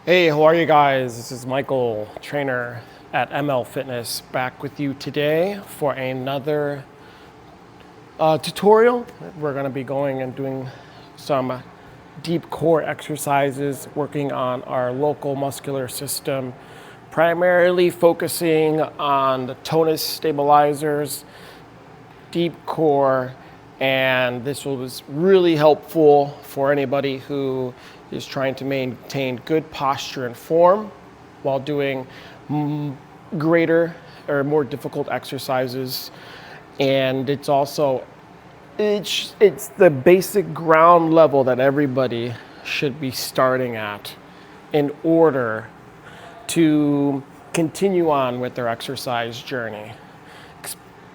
Hey, how are you guys? This is Michael, trainer at ML Fitness, back with you today for another tutorial. We're going to be going and doing some deep core exercises, working on our local muscular system, primarily focusing on the tonus stabilizers, deep core, and this was really helpful for anybody who is trying to maintain good posture and form while doing greater or more difficult exercises. And it's also, it's the basic ground level that everybody should be starting at in order to continue on with their exercise journey.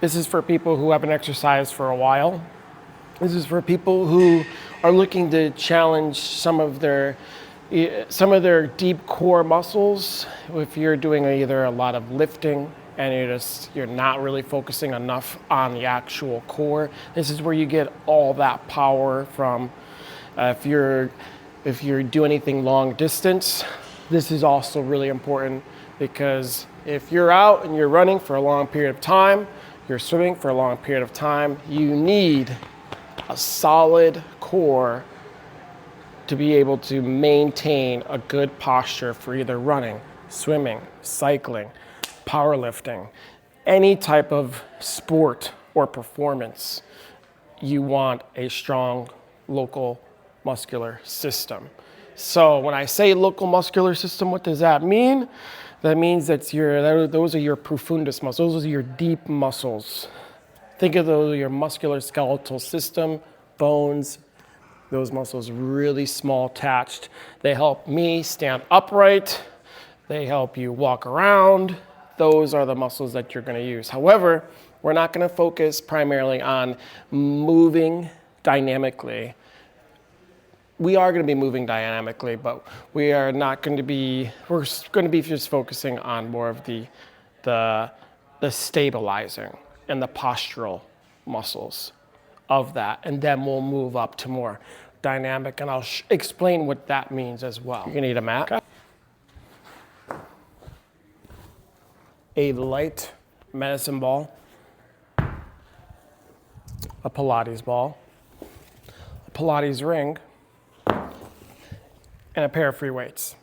This is for people who haven't exercised for a while. This is for people who are looking to challenge some of their deep core muscles. If you're doing either a lot of lifting and you're not really focusing enough on the actual core, this is where you get all that power from. If you do anything long distance, this is also really important, because if you're out and you're running for a long period of time, you're swimming for a long period of time, you need a solid core to be able to maintain a good posture for either running, swimming, cycling, powerlifting, any type of sport or performance. You want a strong local muscular system. So when I say local muscular system, what does that mean? That means those are your profundus muscles. Those are your deep muscles. Think of those, your muscular skeletal system, bones, those muscles really small attached. They help me stand upright. They help you walk around. Those are the muscles that you're going to use. However, we're not going to focus primarily on moving dynamically. We are going to be moving dynamically, but we're going to be just focusing on more of the stabilizing and the postural muscles of that. And then we'll move up to more dynamic, and I'll explain what that means as well. You're going to need a mat, a light medicine ball, a Pilates ball, a Pilates ring, and a pair of free weights.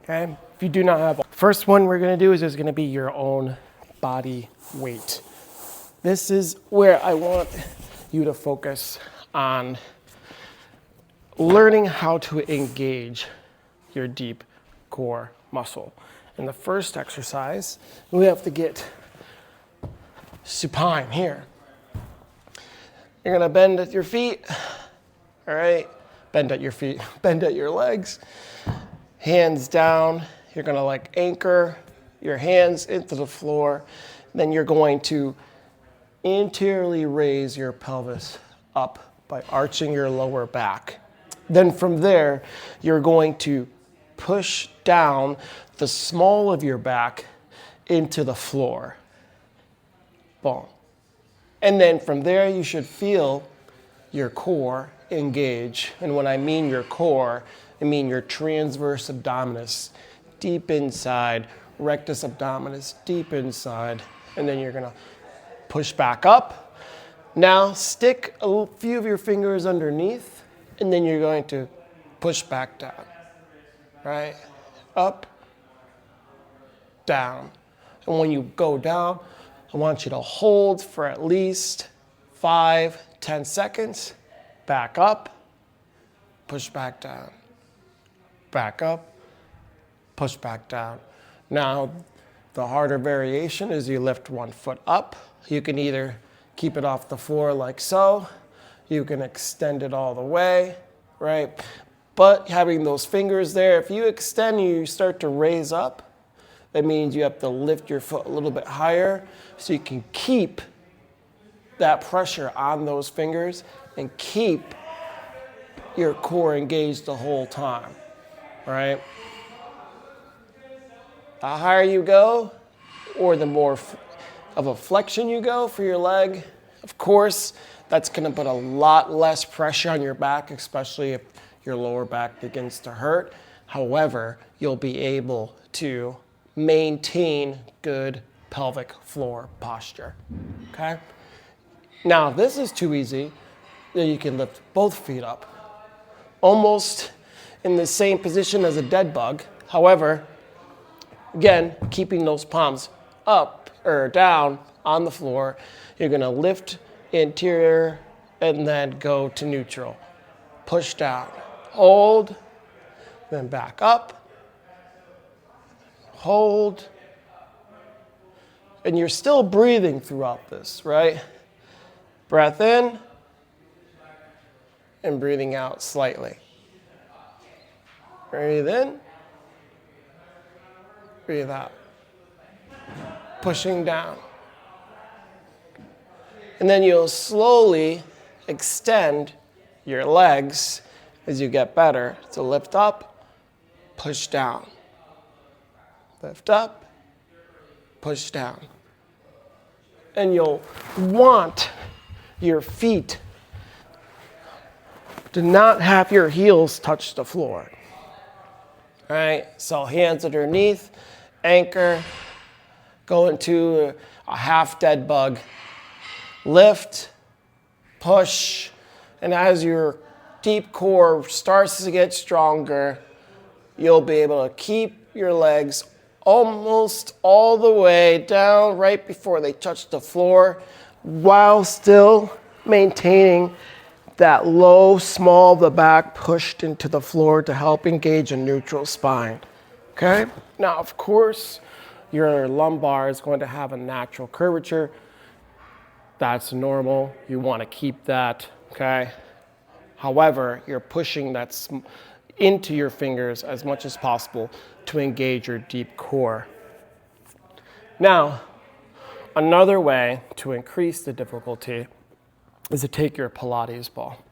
Okay? If you do not have, first one we're going to do is going to be your own body weight. This is where I want you to focus on learning how to engage your deep core muscle. In the first exercise, we have to get supine here. You're going to bend at your feet. All right? Bend at your feet, bend at your legs, hands down. You're gonna anchor your hands into the floor. Then you're going to anteriorly raise your pelvis up by arching your lower back. Then from there, you're going to push down the small of your back into the floor. Boom. And then from there, you should feel your core engage. And when I mean your core, I mean your transverse abdominis, deep inside, rectus abdominis, deep inside. And then you're gonna push back up. Now stick a few of your fingers underneath, and then you're going to push back down, right? Up, down. And when you go down, I want you to hold for at least 5-10 seconds. Back up, push back down. Back up, push back down. Now, the harder variation is you lift one foot up. You can either keep it off the floor like so. You can extend it all the way, right? But having those fingers there, if you extend and you start to raise up, that means you have to lift your foot a little bit higher so you can keep that pressure on those fingers and keep your core engaged the whole time, right? The higher you go, or the more of a flexion you go for your leg, of course, that's gonna put a lot less pressure on your back, especially if your lower back begins to hurt. However, you'll be able to maintain good pelvic floor posture, okay? Now, if this is too easy, then you can lift both feet up, almost in the same position as a dead bug. However, again, keeping those palms up or down on the floor, you're gonna lift interior and then go to neutral. Push down, hold, then back up, hold, and you're still breathing throughout this, right? Breath in and breathing out slightly. Breathe in, breathe out. Pushing down. And then you'll slowly extend your legs as you get better. So lift up, push down. Lift up, push down. And you'll want your feet to not have your heels touch the floor. All right, so hands underneath, anchor, go into a half dead bug, lift, push, and as your deep core starts to get stronger, you'll be able to keep your legs almost all the way down right before they touch the floor while still maintaining that low small of the back pushed into the floor to help engage a neutral spine, okay? Now, of course, your lumbar is going to have a natural curvature. That's normal. You want to keep that, okay? However, you're pushing that into your fingers as much as possible to engage your deep core. Now, another way to increase the difficulty is to take your Pilates ball.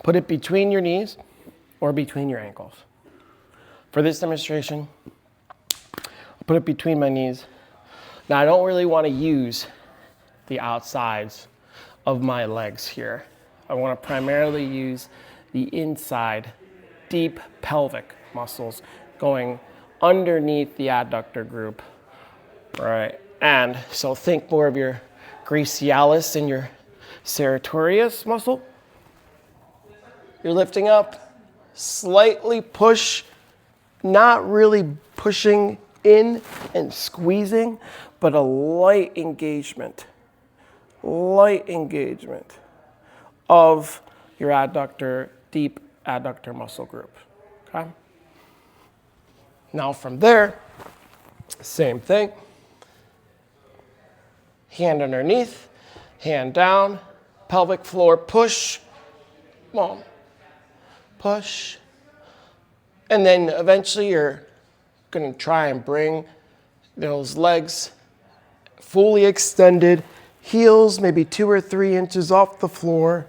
Put it between your knees or between your ankles. For this demonstration, I'll put it between my knees. Now, I don't really want to use the outsides of my legs here. I want to primarily use the inside deep pelvic muscles going underneath the adductor group, right? And so think more of your gracialis and your serratorius muscle. You're lifting up, slightly push, not really pushing in and squeezing, but a light engagement of your adductor, deep adductor muscle group, okay? Now from there, same thing. Hand underneath, hand down, pelvic floor push, boom, push. And then eventually you're gonna try and bring those legs fully extended, heels maybe 2 or 3 inches off the floor,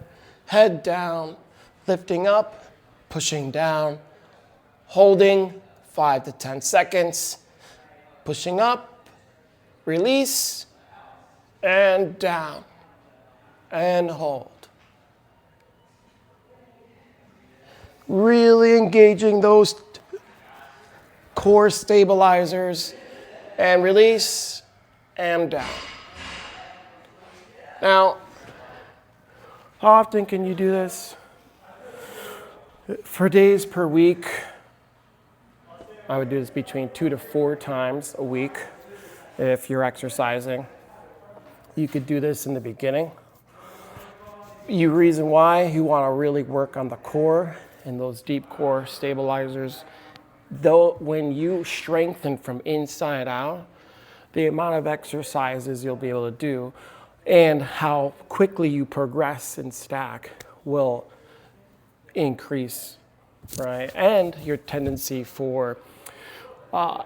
head down, lifting up, pushing down, holding 5 to 10 seconds, pushing up, release, and down, and hold. Really engaging those core stabilizers, and release, and down. Now, how often can you do this? For days per week, I would do this between 2 to 4 times a week if you're exercising. You could do this in the beginning. Reason why you want to really work on the core and those deep core stabilizers. Though when you strengthen from inside out, the amount of exercises you'll be able to do and how quickly you progress and stack will increase, right? And your tendency for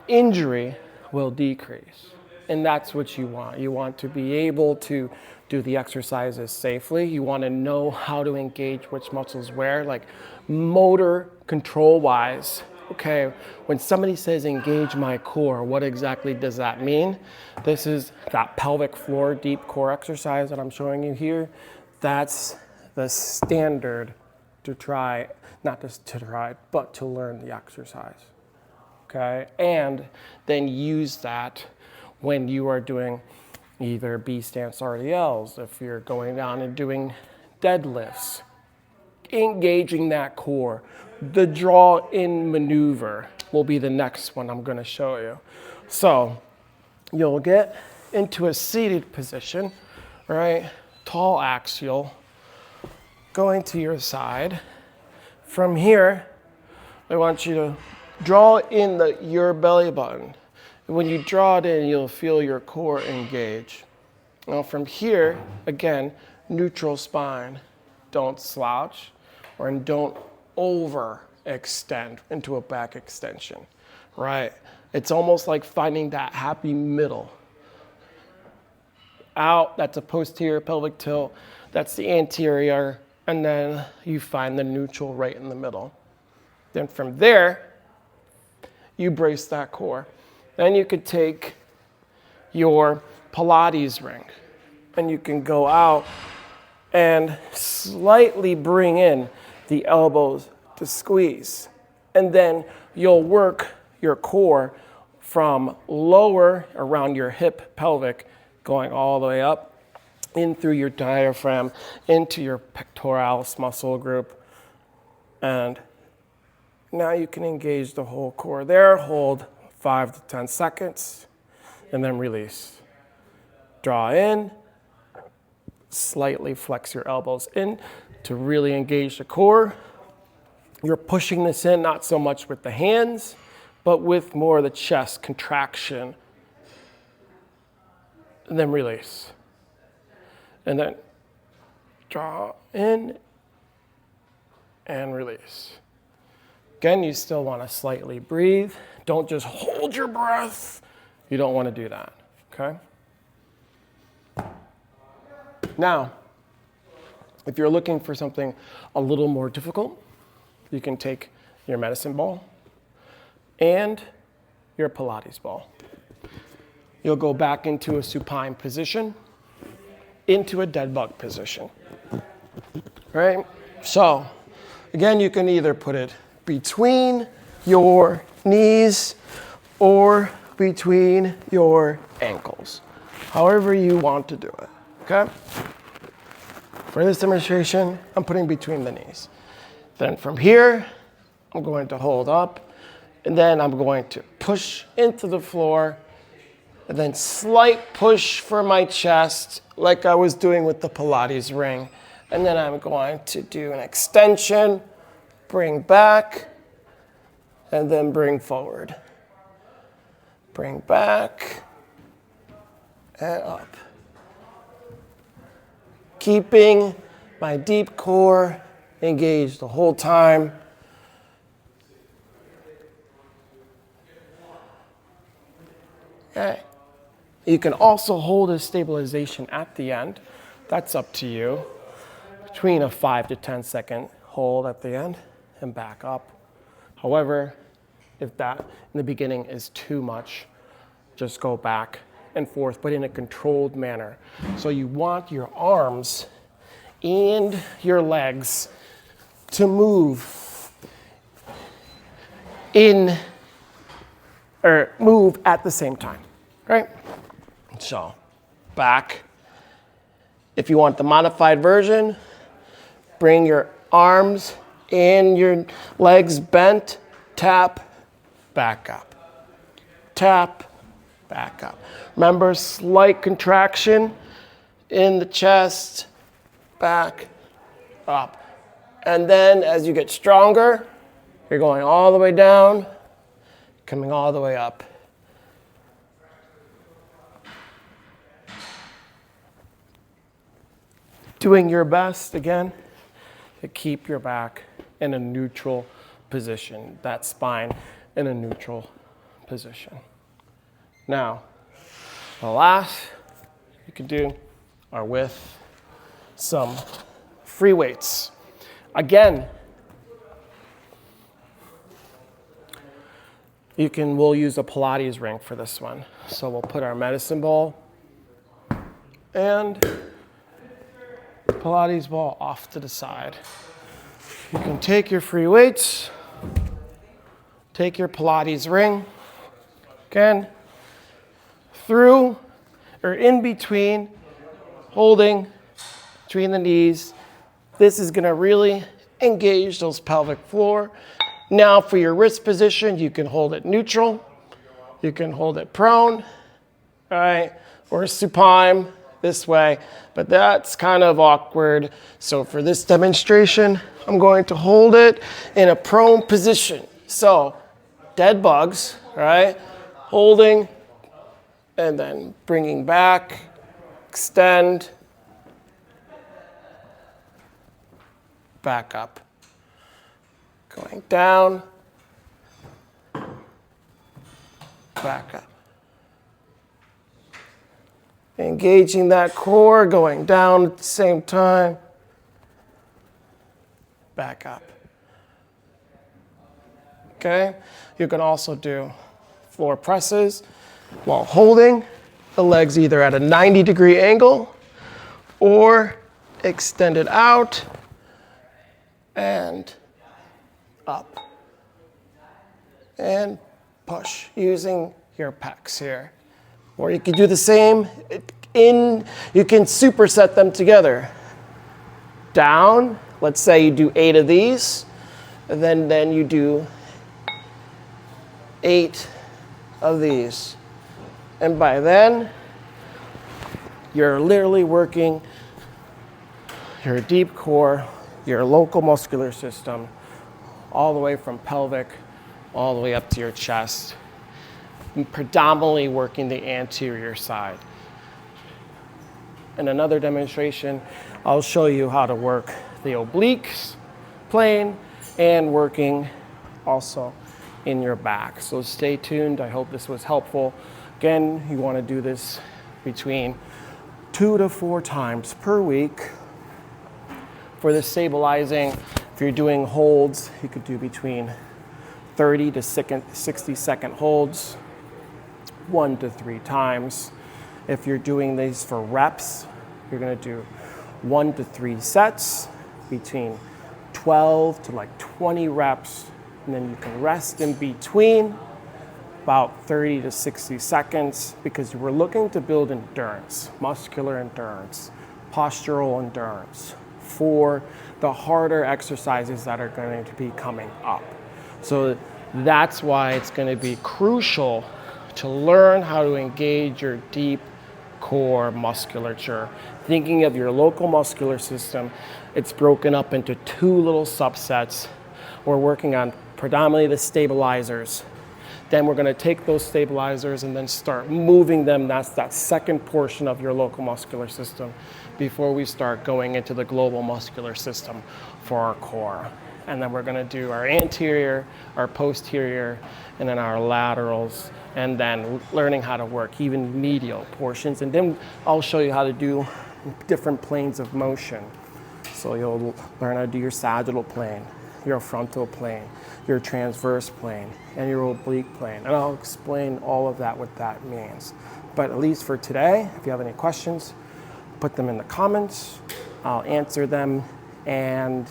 injury will decrease. And that's what you want. You want to be able to do the exercises safely. You want to know how to engage which muscles where, like motor control wise. Okay, when somebody says engage my core, what exactly does that mean? This is that pelvic floor deep core exercise that I'm showing you here. That's the standard to try. not just to try, but to learn the exercise. Okay, and then use that when you are doing either B stance RDLs, if you're going down and doing deadlifts, engaging that core. The draw in maneuver will be the next one I'm going to show you. So you'll get into a seated position, right? Tall axial, going to your side. From here, I want you to draw in your belly button. When you draw it in, you'll feel your core engage. Now from here, again, neutral spine. Don't slouch or don't overextend into a back extension, right? It's almost like finding that happy middle. Out, that's a posterior pelvic tilt. That's the anterior. And then you find the neutral right in the middle. Then from there, you brace that core. Then you could take your Pilates ring and you can go out and slightly bring in the elbows to squeeze. And then you'll work your core from lower around your hip pelvic, going all the way up, in through your diaphragm, into your pectoralis muscle group. And now you can engage the whole core there. Hold 5 to 10 seconds, and then release. Draw in, slightly flex your elbows in to really engage the core. You're pushing this in not so much with the hands, but with more of the chest contraction. And then release. And then draw in and release. Again, you still want to slightly breathe. Don't just hold your breath. You don't want to do that, okay? Now, if you're looking for something a little more difficult, you can take your medicine ball and your Pilates ball. You'll go back into a supine position, into a dead bug position, right? So, again, you can either put it between your knees or between your ankles, however you want to do it, okay? For this demonstration, I'm putting between the knees. Then from here, I'm going to hold up, and then I'm going to push into the floor, and then slight push for my chest, like I was doing with the Pilates ring. And then I'm going to do an extension, bring back, and then bring forward. Bring back, and up. Keeping my deep core engaged the whole time. Okay. You can also hold a stabilization at the end. That's up to you. Between a 5 to 10 second hold at the end and back up. However, if that in the beginning is too much, just go back and forth, but in a controlled manner. So you want your arms and your legs to move in or move at the same time, right? So back. If you want the modified version, bring your arms and your legs bent, tap, back up. Tap, back up. Remember, slight contraction in the chest, back, up. And then as you get stronger, you're going all the way down, coming all the way up. Doing your best, again, to keep your back in a neutral position, that spine in a neutral position. Now, the last you can do are with some free weights. Again, we'll use a Pilates ring for this one. So we'll put our medicine ball and Pilates ball off to the side. You can take your free weights, take your Pilates ring, again, through or in between, holding between the knees. This is gonna really engage those pelvic floor. Now for your wrist position, you can hold it neutral, you can hold it prone, all right, or supine this way, but that's kind of awkward. So for this demonstration, I'm going to hold it in a prone position. So dead bugs, all right, holding and then bringing back, extend, back up, going down, back up. Engaging that core, going down at the same time, back up. Okay, you can also do floor presses while holding the legs either at a 90-degree angle or extended out and up and push using your pecs here. Or you could do the same you can superset them together. Down, let's say you do 8 of these, and then you do 8 of these. And by then, you're literally working your deep core, your local muscular system, all the way from pelvic, all the way up to your chest, predominantly working the anterior side. In another demonstration, I'll show you how to work the obliques plane and working also in your back. So stay tuned. I hope this was helpful. Again, you want to do this between 2 to 4 times per week. For the stabilizing, if you're doing holds, you could do between 30 to 60-second holds, 1 to 3 times. If you're doing these for reps, you're gonna do 1 to 3 sets between 12 to like 20 reps, and then you can rest in between about 30 to 60 seconds because we're looking to build endurance, muscular endurance, postural endurance for the harder exercises that are going to be coming up. So that's why it's going to be crucial to learn how to engage your deep core musculature. Thinking of your local muscular system, it's broken up into 2 little subsets. We're working on predominantly the stabilizers. Then we're going to take those stabilizers and then start moving them. That's that second portion of your local muscular system before we start going into the global muscular system for our core. And then we're going to do our anterior, our posterior, and then our laterals, and then learning how to work even medial portions. And then I'll show you how to do different planes of motion. So you'll learn how to do your sagittal plane, your frontal plane, your transverse plane, and your oblique plane. And I'll explain all of that, what that means. But at least for today, if you have any questions, put them in the comments. I'll answer them. And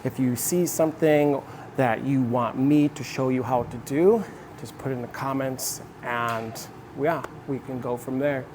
if you see something that you want me to show you how to do, just put it in the comments, and yeah, we can go from there.